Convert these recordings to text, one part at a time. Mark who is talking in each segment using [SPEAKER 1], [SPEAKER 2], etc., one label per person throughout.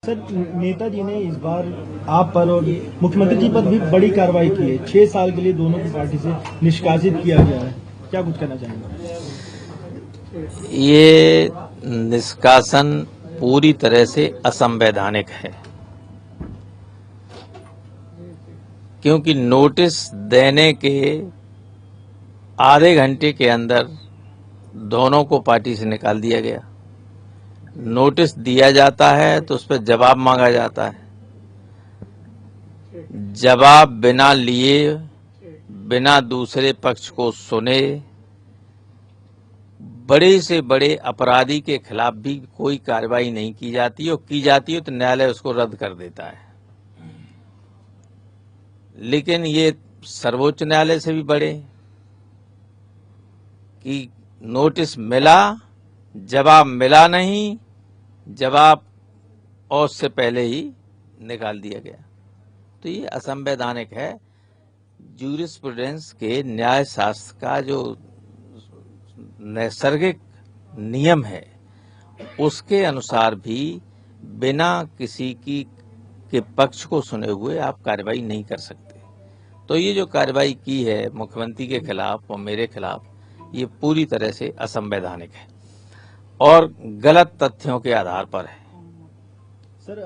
[SPEAKER 1] Sir, Netaji ने इस बार आप पर और मुख्यमंत्री जी पर भी बड़ी कार्रवाई की है। 6 साल के लिए दोनों की पार्टी से निष्कासित किया गया है। क्या कुछ कहना चाहेंगे?
[SPEAKER 2] ये निष्कासन पूरी तरह से असंवैधानिक है, क्योंकि नोटिस देने के आधे घंटे के अंदर दोनों को पार्टी से निकाल दिया गया। नोटिस दिया जाता है तो उस पर जवाब मांगा जाता है। जवाब बिना लिए, बिना दूसरे पक्ष को सुने, बड़े से बड़े अपराधी के खिलाफ भी कोई कार्रवाई नहीं की जाती, और की जाती है तो न्यायालय उसको रद्द कर देता है। लेकिन ये सर्वोच्च न्यायालय से भी बड़े कि नोटिस मिला, जवाब मिला नहीं, जवाब और उससे पहले ही निकाल दिया गया। तो ये असंवैधानिक है। ज्यूरिस्प्रूडेंस के न्याय शास्त्र का जो नैसर्गिक नियम है, उसके अनुसार भी बिना किसी के पक्ष को सुने हुए आप कार्रवाई नहीं कर सकते। तो ये जो कार्रवाई की है मुख्यमंत्री के खिलाफ और मेरे खिलाफ, ये पूरी तरह से असंवैधानिक है और गलत तथ्यों के आधार पर है।
[SPEAKER 1] सर,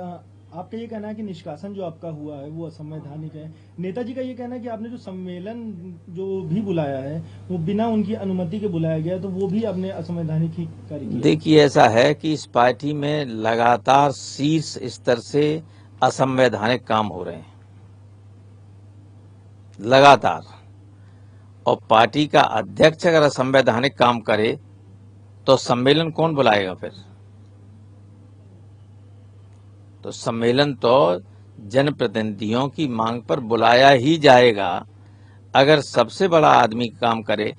[SPEAKER 1] आपका ये कहना है कि निष्कासन जो आपका हुआ है वो असंवैधानिक है। नेताजी का ये कहना है कि आपने जो सम्मेलन जो भी बुलाया है वो बिना उनकी अनुमति के बुलाया गया, तो वो भी आपने असंवैधानिक ही कार्य किया।
[SPEAKER 2] देखिए, ऐसा है कि इस पार्टी में लगातार शीर्ष स्तर से असंवैधानिक काम हो रहे हैं, लगातार। और पार्टी का अध्यक्ष अगर असंवैधानिक काम करे तो सम्मेलन कौन बुलाएगा फिर? तो सम्मेलन तो जनप्रतिनिधियों की मांग पर बुलाया ही जाएगा। अगर सबसे बड़ा आदमी काम करे,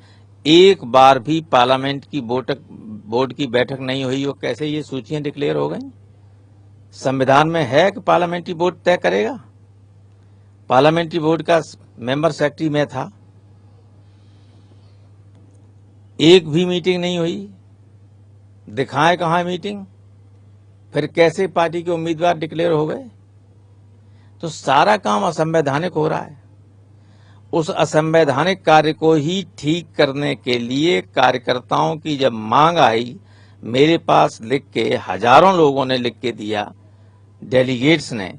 [SPEAKER 2] एक बार भी पार्लियामेंट की बोर्ड की बैठक नहीं हुई हो, कैसे ये सूचियां डिक्लेयर हो गई? संविधान में है कि पार्लियामेंट्री बोर्ड तय करेगा। पार्लियामेंट्री बोर्ड का मेंबर सेक्रेटरी मैं था, एक भी मीटिंग नहीं हुई। दिखाए कहाँ मीटिंग? फिर कैसे पार्टी के उम्मीदवार डिक्लेयर हो गए? तो सारा काम असंवैधानिक हो रहा है। उस असंवैधानिक कार्य को ही ठीक करने के लिए कार्यकर्ताओं की जब मांग आई, मेरे पास लिख के, हजारों लोगों ने लिख के दिया, डेलीगेट्स ने,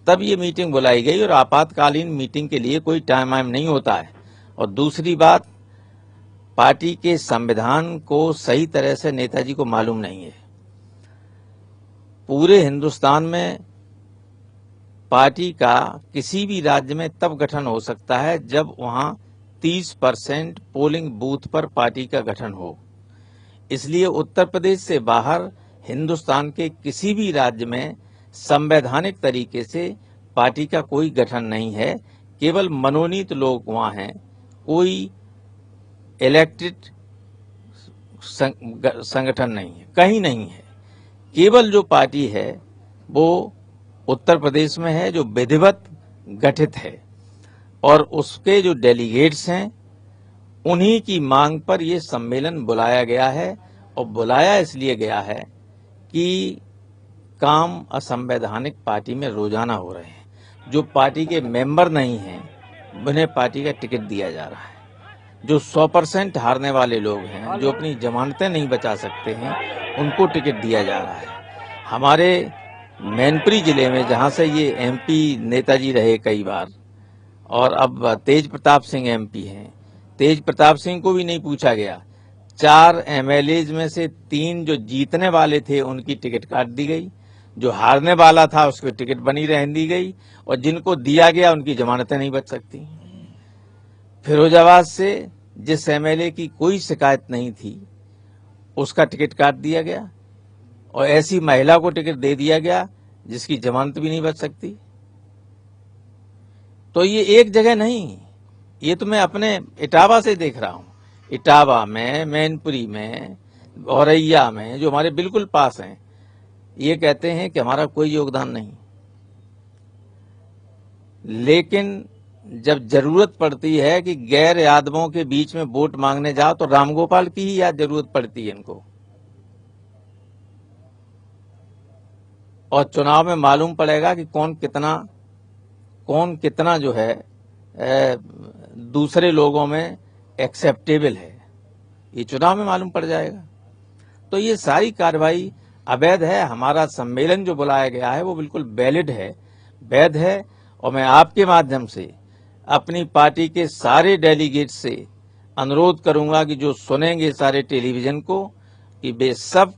[SPEAKER 2] तब ये मीटिंग बुलाई गई। और आपातकालीन मीटिंग के लिए कोई टाइम वाइम नहीं होता है। और दूसरी बात, पार्टी के संविधान को सही तरह से नेताजी को मालूम नहीं है। पूरे हिंदुस्तान में पार्टी का किसी भी राज्य में तब गठन हो सकता है जब वहां 30% पोलिंग बूथ पर पार्टी का गठन हो। इसलिए उत्तर प्रदेश से बाहर हिंदुस्तान के किसी भी राज्य में संवैधानिक तरीके से पार्टी का कोई गठन नहीं है। केवल मनोनीत लोग वहां हैं, कोई इलेक्टेड संगठन नहीं है, कहीं नहीं है। केवल जो पार्टी है वो उत्तर प्रदेश में है, जो विधिवत गठित है, और उसके जो डेलीगेट्स हैं उन्हीं की मांग पर यह सम्मेलन बुलाया गया है। और बुलाया इसलिए गया है कि काम असंवैधानिक पार्टी में रोजाना हो रहे हैं। जो पार्टी के मेंबर नहीं हैं उन्हें पार्टी का टिकट दिया जा रहा है। जो 100% हारने वाले लोग हैं, जो अपनी जमानतें नहीं बचा सकते हैं, उनको टिकट दिया जा रहा है। हमारे मैनपुरी जिले में, जहां से ये एमपी नेताजी रहे कई बार, और अब तेज प्रताप सिंह एमपी हैं, तेज प्रताप सिंह को भी नहीं पूछा गया। 4 एमएलएज में से 3 जो जीतने वाले थे उनकी टिकट काट दी गई, जो हारने वाला था उसकी टिकट बनी रहने दी गई, और जिनको दिया गया उनकी जमानतें नहीं बच सकती। फिरोजाबाद से जिस एमएलए की कोई शिकायत नहीं थी उसका टिकट काट दिया गया, और ऐसी महिला को टिकट दे दिया गया जिसकी जमानत भी नहीं बच सकती। तो ये एक जगह नहीं, ये तो मैं अपने इटावा से देख रहा हूं। इटावा में, मैनपुरी में, औरैया में, जो हमारे बिल्कुल पास हैं, ये कहते हैं कि हमारा कोई योगदान नहीं। लेकिन जब जरूरत पड़ती है कि गैर यादवों के बीच में वोट मांगने जाओ तो रामगोपाल की ही याद जरूरत पड़ती है इनको। और चुनाव में मालूम पड़ेगा कि कौन कितना जो है दूसरे लोगों में एक्सेप्टेबल है, ये चुनाव में मालूम पड़ जाएगा। तो ये सारी कार्रवाई अवैध है। हमारा सम्मेलन जो बुलाया गया है वो बिल्कुल वैलिड है, वैध है। और मैं आपके माध्यम से अपनी पार्टी के सारे डेलीगेट से अनुरोध करूंगा कि जो सुनेंगे सारे टेलीविजन को, कि वे सब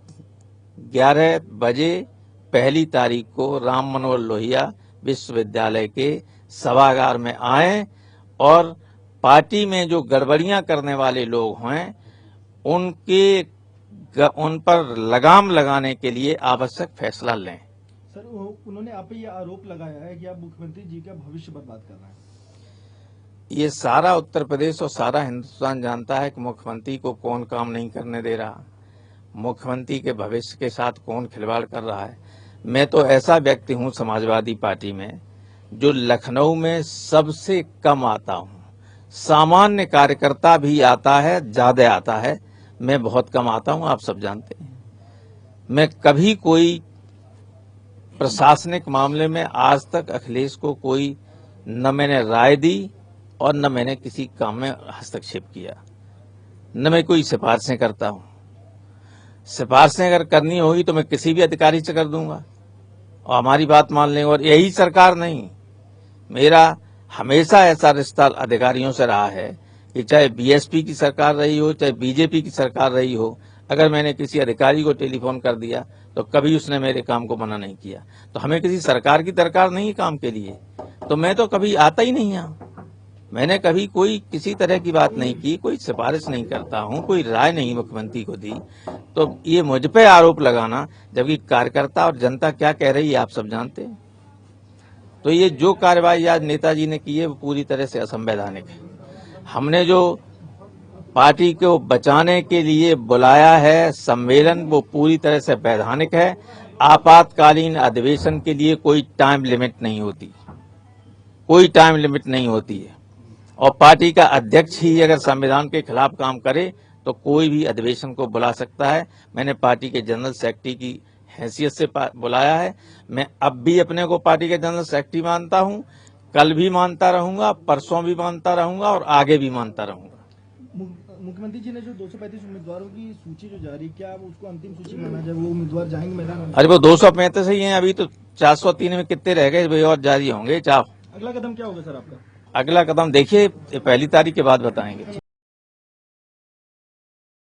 [SPEAKER 2] 11 बजे 1 तारीख को राम मनोहर लोहिया विश्वविद्यालय के सभागार में आएं और पार्टी में जो गड़बड़ियां करने वाले लोग हैं उन पर लगाम लगाने के लिए आवश्यक फैसला लें।
[SPEAKER 1] सर, उन्होंने आप पे ये आरोप लगाया है कि आप मुख्यमंत्री जी का भविष्य बर्बाद कर रहे हैं।
[SPEAKER 2] ये सारा उत्तर प्रदेश और सारा हिंदुस्तान जानता है कि मुख्यमंत्री को कौन काम नहीं करने दे रहा, मुख्यमंत्री के भविष्य के साथ कौन खिलवाड़ कर रहा है। मैं तो ऐसा व्यक्ति हूं समाजवादी पार्टी में जो लखनऊ में सबसे कम आता हूं। सामान्य कार्यकर्ता भी आता है, ज्यादा आता है, मैं बहुत कम आता हूं, आप सब जानते हैं। मैं कभी कोई प्रशासनिक मामले में आज तक अखिलेश को कोई न मैंने राय दी और न मैंने किसी काम में हस्तक्षेप किया, न मैं कोई सिफारिशें करता हूं। सिफारिशें अगर करनी होगी तो मैं किसी भी अधिकारी से कर दूंगा और हमारी बात मान लेंगे। और यही सरकार नहीं, मेरा हमेशा ऐसा रिश्ता अधिकारियों से रहा है कि चाहे बीएसपी की सरकार रही हो, चाहे बीजेपी की सरकार रही हो, अगर मैंने किसी अधिकारी को टेलीफोन कर दिया तो कभी उसने मेरे काम को मना नहीं किया। तो हमें किसी सरकार की दरकार नहीं है काम के लिए, तो मैं तो कभी आता ही नहीं यहाँ। मैंने कभी कोई किसी तरह की बात नहीं की, कोई सिफारिश नहीं करता हूं, कोई राय नहीं मुख्यमंत्री को दी। तो ये मुझ पे आरोप लगाना, जबकि कार्यकर्ता और जनता क्या कह रही है आप सब जानते हैं। तो ये जो कार्रवाई आज नेताजी ने की है वो पूरी तरह से असंवैधानिक है। हमने जो पार्टी को बचाने के लिए बुलाया है सम्मेलन, वो पूरी तरह से वैधानिक है। आपातकालीन अधिवेशन के लिए कोई टाइम लिमिट नहीं होती, कोई टाइम लिमिट नहीं होती है। और पार्टी का अध्यक्ष ही अगर संविधान के खिलाफ काम करे तो कोई भी अधिवेशन को बुला सकता है। मैंने पार्टी के जनरल सेक्रेटरी की हैसियत से बुलाया है। मैं अब भी अपने को पार्टी के जनरल सेक्रेटरी मानता हूं, कल भी मानता रहूंगा, परसों भी मानता रहूंगा और आगे भी मानता रहूंगा।
[SPEAKER 1] मुख्यमंत्री जी ने जो 235 उम्मीदवारों की सूची जो जारी, क्या आप उसको अंतिम सूची माना जाए? वो उम्मीदवार जाएंगे मैदान में?
[SPEAKER 2] अरे वो 235 ही हैं, अभी तो 403 में कितने रह गए और जारी होंगे।
[SPEAKER 1] अगला कदम क्या होगा सर आपका?
[SPEAKER 2] अगला कदम देखिए 1 तारीख के बाद बताएंगे।